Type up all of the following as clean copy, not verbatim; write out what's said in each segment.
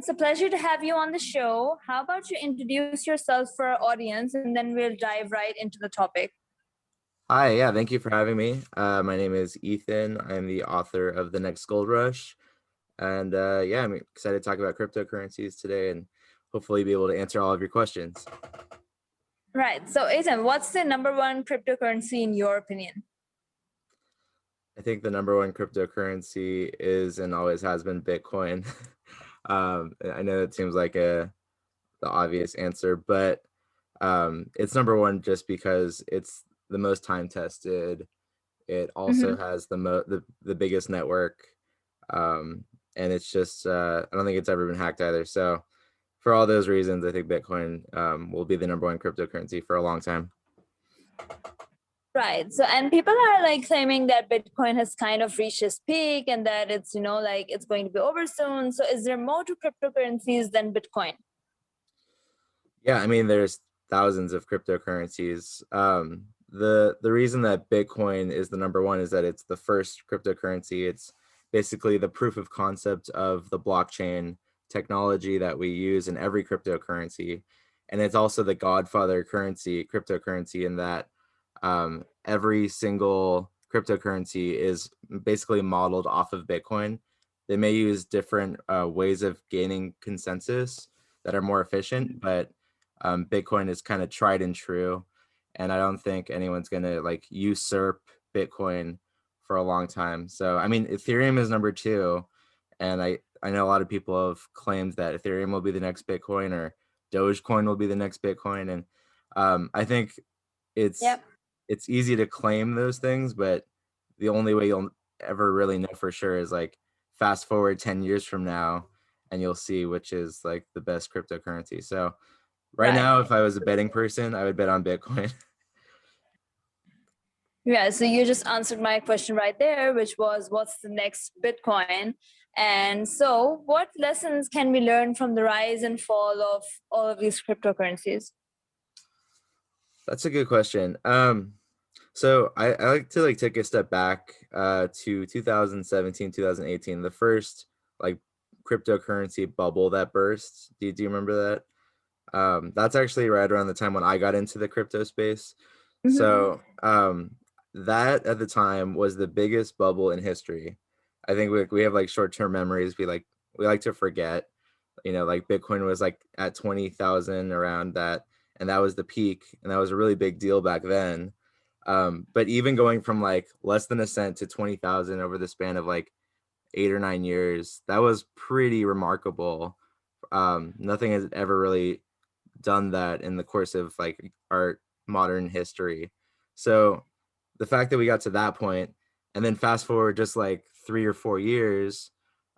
It's a pleasure to have you on the show. How about you introduce yourself for our audience and then we'll dive right into the topic. Hi, yeah, thank you for having me. My name is Ethan. I'm the author of The Next Gold Rush. And yeah, I'm excited to talk about cryptocurrencies today and hopefully be able to answer all of your questions. Right. So, Ethan, what's the number one cryptocurrency in your opinion? I think the number one cryptocurrency is and always has been Bitcoin. I know it seems like the obvious answer, but it's number one just because it's the most time tested. It also Mhm. has the biggest network, and it's just I don't think it's ever been hacked either. So for all those reasons, I think Bitcoin will be the number one cryptocurrency for a long time. Right. So, and people are like claiming that Bitcoin has kind of reached its peak and that it's, like it's going to be over soon. So, is there more to cryptocurrencies than Bitcoin? Yeah, I mean, there's thousands of cryptocurrencies. The reason that Bitcoin is the number one is that it's the first cryptocurrency. It's basically the proof of concept of the blockchain technology that we use in every cryptocurrency, and it's also the godfather cryptocurrency in that every single cryptocurrency is basically modeled off of Bitcoin. They may use different ways of gaining consensus that are more efficient, but Bitcoin is kind of tried and true, and I don't think anyone's gonna like usurp Bitcoin for a long time. So I mean, Ethereum is number two, and I know a lot of people have claimed that Ethereum will be the next Bitcoin or Dogecoin will be the next Bitcoin, and I think it's Yep. it's easy to claim those things, but the only way you'll ever really know for sure is like fast forward 10 years from now and you'll see which is like the best cryptocurrency. So right Right. now, if I was a betting person, I would bet on Bitcoin. Yeah, so you just answered my question right there, which was what's the next Bitcoin? And so, what lessons can we learn from the rise and fall of all of these cryptocurrencies? That's a good question. So I like to like take a step back to 2017, 2018, the first like cryptocurrency bubble that burst. Do you remember that? That's actually right around the time when I got into the crypto space. Mhm. So that at the time was the biggest bubble in history. I think we have like short-term memories. We like to forget, like Bitcoin was like at 20,000 around that, and that was the peak, and that was a really big deal back then. But even going from like less than a cent to 20,000 over the span of like 8 or 9 years, that was pretty remarkable. Nothing has ever really done that in the course of like our modern history. So the fact that we got to that point and then fast forward just like 3 or 4 years,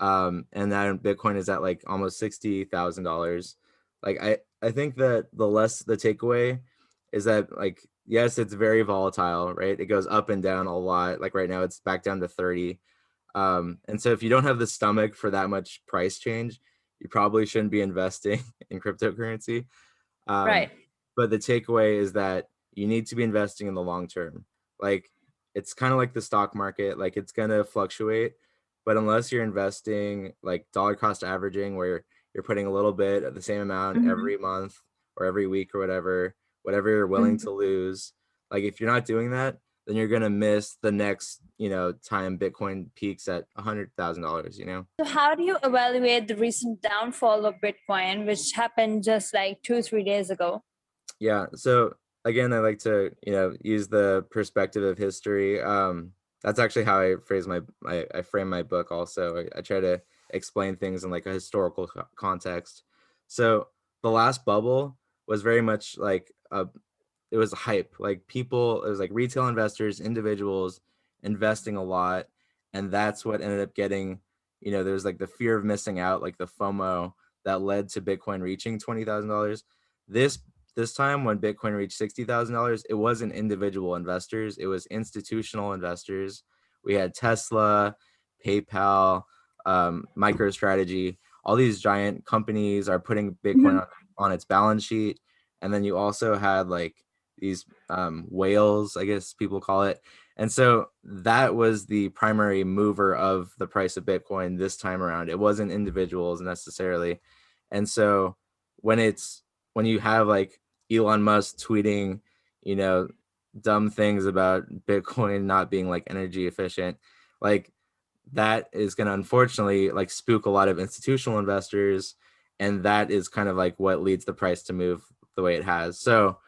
and now Bitcoin is at like almost $60,000. Like I think that the takeaway is that like yes, it's very volatile, right? It goes up and down a lot. Like right now it's back down to 30. And so if you don't have the stomach for that much price change, you probably shouldn't be investing in cryptocurrency. Um, Right. but the takeaway is that you need to be investing in the long term. Like it's kind of like the stock market, like it's gonna fluctuate, but unless you're investing like dollar cost averaging, where you're putting a little bit of the same amount Mhm. every month or every week or whatever you're willing Mhm. to lose, like if you're not doing that, then you're gonna miss the next, time Bitcoin peaks at $100,000. So, how do you evaluate the recent downfall of Bitcoin, which happened just like 2, 3 days ago? Yeah. So again, I like to, use the perspective of history. That's actually how I phrase I frame my book also. I try to explain things in like a historical context. So the last bubble was very much like it was hype. Like it was like retail investors, individuals investing a lot. And that's what ended up getting, there's like the fear of missing out, like the FOMO that led to Bitcoin reaching $20,000. This this time when Bitcoin reached $60,000, it wasn't individual investors, it was institutional investors. We had Tesla, PayPal, MicroStrategy. All these giant companies are putting Bitcoin Mhm. on its balance sheet. And then you also had like these whales, I guess people call it. And so that was the primary mover of the price of Bitcoin this time around. It wasn't individuals necessarily. And so when you have like Elon Musk tweeting, you know, dumb things about Bitcoin not being like energy efficient, like that is going to unfortunately like spook a lot of institutional investors, and that is kind of like what leads the price to move the way it has. So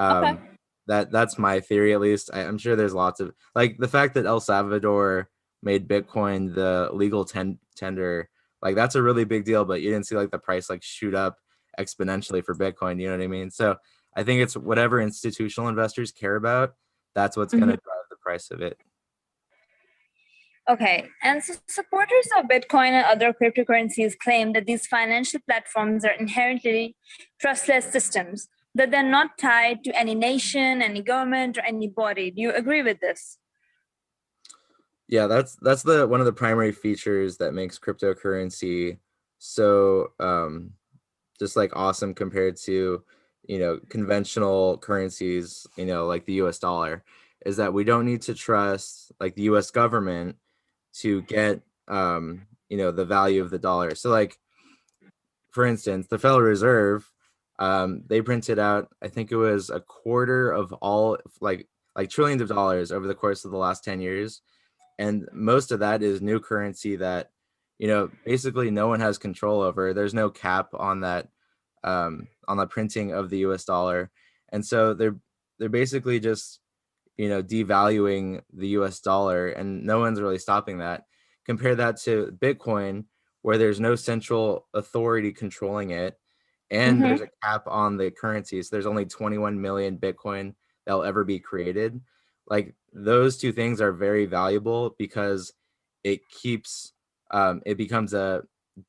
Okay. that's my theory, at least. I'm sure there's lots of, like, the fact that El Salvador made Bitcoin the legal tender, like that's a really big deal, but you didn't see like the price like shoot up exponentially for Bitcoin, you know what I mean? So I think it's whatever institutional investors care about, that's what's going to drive the price of it. Okay, and so supporters of Bitcoin and other cryptocurrencies claim that these financial platforms are inherently trustless systems, that they're not tied to any nation, any government, or any body. Do you agree with this? Yeah, that's the one of the primary features that makes cryptocurrency so just like awesome compared to, you know, conventional currencies, you know, like the US dollar, is that we don't need to trust like the US government to get you know, the value of the dollar. So like, for instance, the Federal Reserve, they printed out, I think it was a quarter of all like trillions of dollars over the course of the last 10 years. And most of that is new currency that, you know, basically no one has control over. There's no cap on that, on the printing of the US dollar. And so they're basically just, you know, devaluing the US dollar, and no one's really stopping that. Compare that to Bitcoin, where there's no central authority controlling it, and there's a cap on the currency. So there's only 21 million Bitcoin that'll ever be created. Like, those two things are very valuable because it keeps it becomes a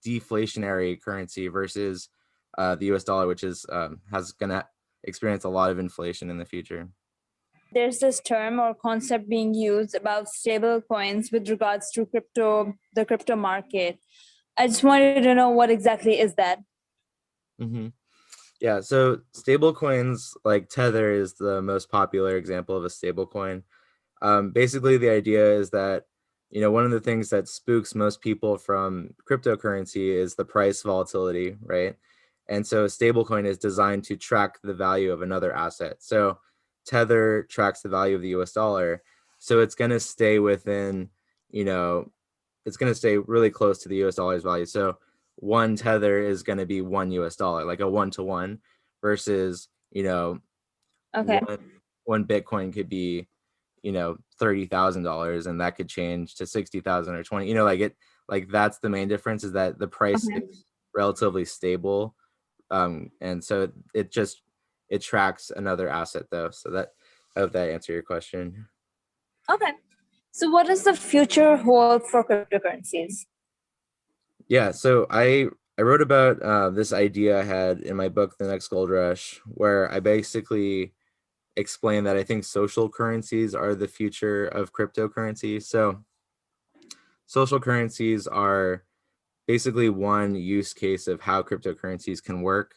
deflationary currency versus the US dollar, which is has gonna experience a lot of inflation in the future. There's this term or concept being used about stable coins with regards to the crypto market. I just wanted to know what exactly is that? Mm-hmm. Yeah, so stable coins like Tether is the most popular example of a stable coin. Basically, the idea is that, you know, one of the things that spooks most people from cryptocurrency is the price volatility, right? And so a stable coin is designed to track the value of another asset. So Tether tracks the value of the US dollar. So it's going to stay within, you know, it's going to stay really close to the US dollar's value. So one Tether is going to be one US dollar, like a 1-to-1, versus, you know, Okay. one Bitcoin could be, you know, $30,000, and that could change to 60,000 or 20, you know, like it, like that's the main difference, is that the price Okay. is relatively stable. And so it just, it tracks another asset though. So that, I hope that answered your question. Okay. So, what does the future hold for cryptocurrencies? Yeah, so I wrote about this idea I had in my book, The Next Gold Rush, where I basically explain that I think social currencies are the future of cryptocurrency. So social currencies are basically one use case of how cryptocurrencies can work.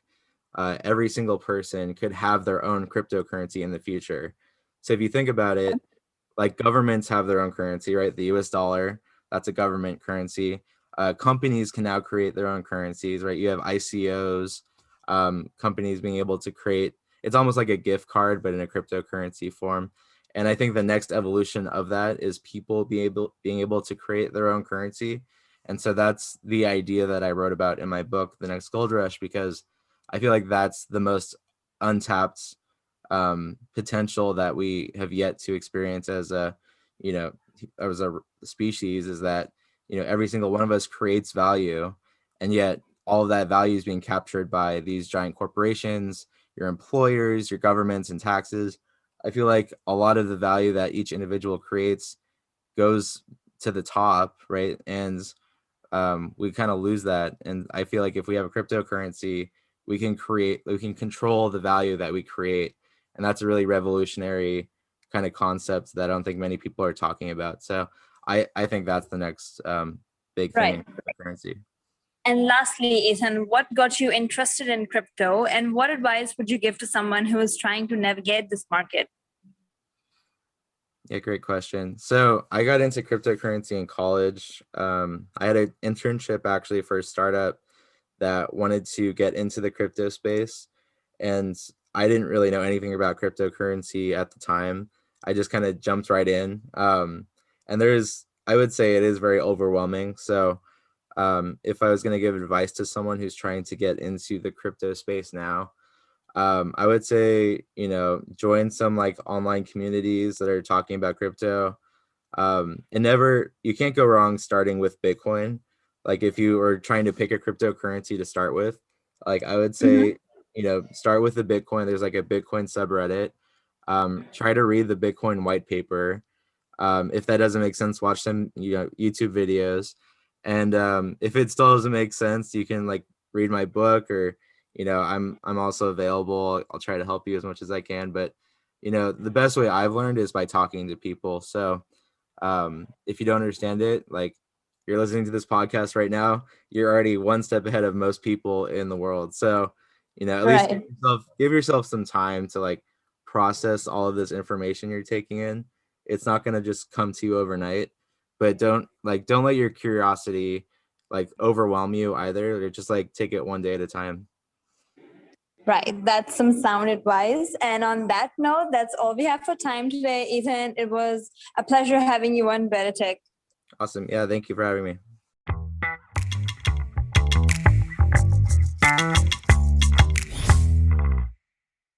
Every single person could have their own cryptocurrency in the future. So if you think about it, like governments have their own currency, right? The US dollar, that's a government currency. Companies can now create their own currencies, right? You have ICOs, companies being able to create, it's almost like a gift card, but in a cryptocurrency form. And I think the next evolution of that is people being able to create their own currency. And so that's the idea that I wrote about in my book, The Next Gold Rush, because I feel like that's the most untapped potential that we have yet to experience as a, you know, as a species, is that, you know, every single one of us creates value, and yet all of that value is being captured by these giant corporations, your employers, your governments, and taxes. I feel like a lot of the value that each individual creates goes to the top, right? And we kind of lose that. And I feel like if we have a cryptocurrency, we can control the value that we create. And that's a really revolutionary kind of concept that I don't think many people are talking about. So I think that's the next big thing in Right. cryptocurrency. And lastly, Ethan, what got you interested in crypto, and what advice would you give to someone who is trying to navigate this market? Yeah, great question. So I got into cryptocurrency in college. I had an internship actually for a startup that wanted to get into the crypto space. And I didn't really know anything about cryptocurrency at the time. I just kind of jumped right in. And I would say it is very overwhelming. So if I was going to give advice to someone who's trying to get into the crypto space now, I would say, join some like online communities that are talking about crypto. You can't go wrong starting with Bitcoin. Like if you are trying to pick a cryptocurrency to start with, like I would Mhm. say, start with the Bitcoin. There's like a Bitcoin subreddit. Try to read the Bitcoin white paper. If that doesn't make sense, watch some, YouTube videos. And if it still doesn't make sense, you can like read my book, or I'm also available. I'll try to help you as much as I can. But the best way I've learned is by talking to people. So if you don't understand it, like you're listening to this podcast right now, you're already one step ahead of most people in the world. So at least Right. give yourself some time to like process all of this information you're taking in. It's not going to just come to you overnight, but don't let your curiosity like overwhelm you either. Or just like take it one day at a time. Right. That's some sound advice. And on that note, that's all we have for time today, Ethan. It was a pleasure having you on Better Tech. Awesome. Yeah, thank you for having me.